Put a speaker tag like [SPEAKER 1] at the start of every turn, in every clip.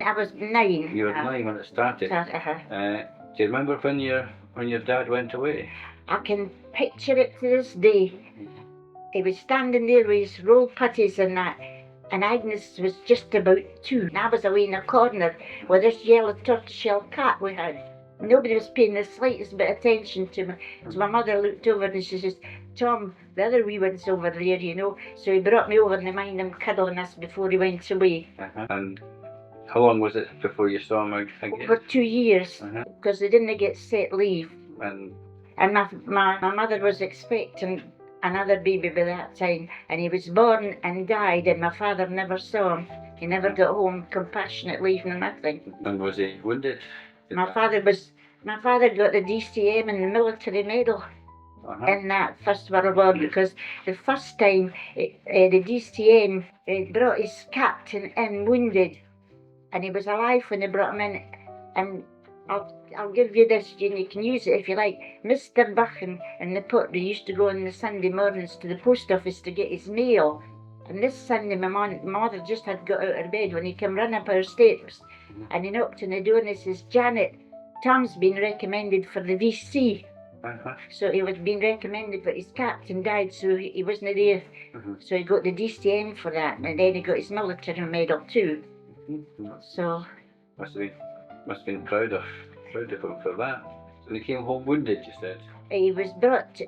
[SPEAKER 1] I was 9.
[SPEAKER 2] You were 9 when it started. Do you remember when your dad went away?
[SPEAKER 1] I can picture it to this day. He was standing there with his roll putties and that, and Agnes was just about 2. And I was away in a corner with this yellow tortoiseshell cat we had. Nobody was paying the slightest bit of attention to me. So my mother looked over and she says, Tom, the other wee one's over there, you know. So he brought me over and I mind him cuddling us before he went away.
[SPEAKER 2] And how long was it before you saw him again?
[SPEAKER 1] Over 2 years, because they didn't get set leave.
[SPEAKER 2] And
[SPEAKER 1] my mother was expecting another baby by that time, and he was born and died, and my father never saw him. He never got home, compassionate leave and nothing.
[SPEAKER 2] And was he wounded?
[SPEAKER 1] My father got the DCM and the military medal in that First World War, because the first time the DCM brought his captain in wounded, and he was alive when they brought him in. And I'll give you this, Jane, you can use it if you like. Mr. Buchan in the port, they used to go on the Sunday mornings to the post office to get his mail. And this Sunday, my mother just had got out of bed when he came running up our steps. And he knocked on the door and he says, Janet, Tom's been recommended for the VC. So he was being recommended, but his captain died, so he wasn't there. So he got the DCM for that, and then he got his military medal too. So
[SPEAKER 2] must have been proud of him for that. So he came home wounded, you said?
[SPEAKER 1] He was brought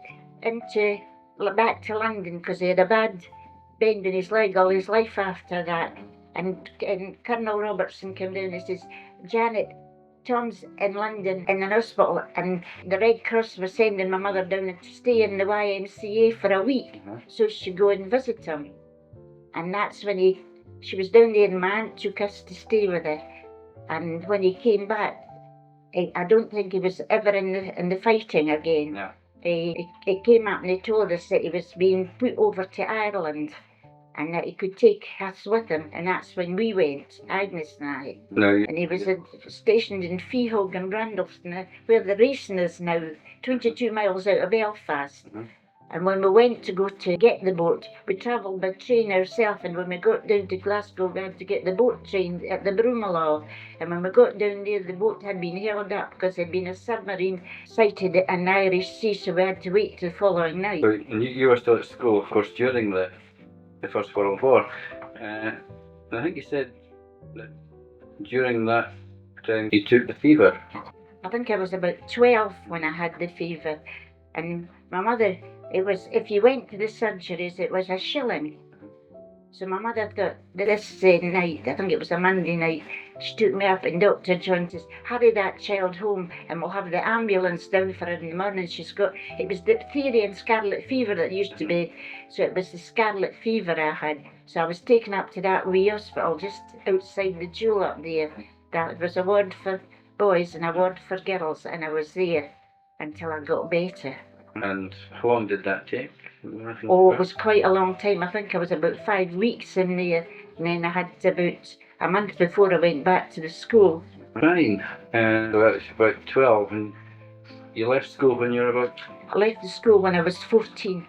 [SPEAKER 1] back to London because he had a bad bend in his leg all his life after that. And Colonel Robertson came down and says, Janet, Tom's in London in an hospital, and the Red Cross was sending my mother down to stay in the YMCA for a week, so she should go and visit him. And that's when she was down there, and my aunt took us to stay with her. And when he came back, I don't think he was ever in the fighting again.
[SPEAKER 2] No.
[SPEAKER 1] He came up and he told us that he was being put over to Ireland and that he could take us with him, and that's when we went, Agnes and I.
[SPEAKER 2] No.
[SPEAKER 1] And he was stationed in Feehog and Brandleston, where the racing is now, 22 miles out of Belfast. And when we went to go to get the boat, we travelled by train ourselves, and when we got down to Glasgow, we had to get the boat train at the Broomielaw. And when we got down there, the boat had been held up because there had been a submarine sighted in the Irish Sea, so we had to wait till the following night.
[SPEAKER 2] So you were still at school, of course, during the First World War. I think you said that during that time you took the fever.
[SPEAKER 1] I think I was about 12 when I had the fever. And my mother, it was, if you went to the surgeries, it was £1 shilling. So my mother thought this night, I think it was a Monday night, she took me up and Dr. John says, hurry that child home and we'll have the ambulance down for her in the morning. It was diphtheria and scarlet fever that used to be, so it was the scarlet fever I had. So I was taken up to that wee hospital just outside the Jewel up there. That was a ward for boys and a ward for girls, and I was there until I got better.
[SPEAKER 2] And how long did that take?
[SPEAKER 1] Oh, it was quite a long time. I think I was about 5 weeks in there, and then I had about a month before I went back to the school.
[SPEAKER 2] Fine. And about 12, and you left school when you were about?
[SPEAKER 1] I left the school when I was 14.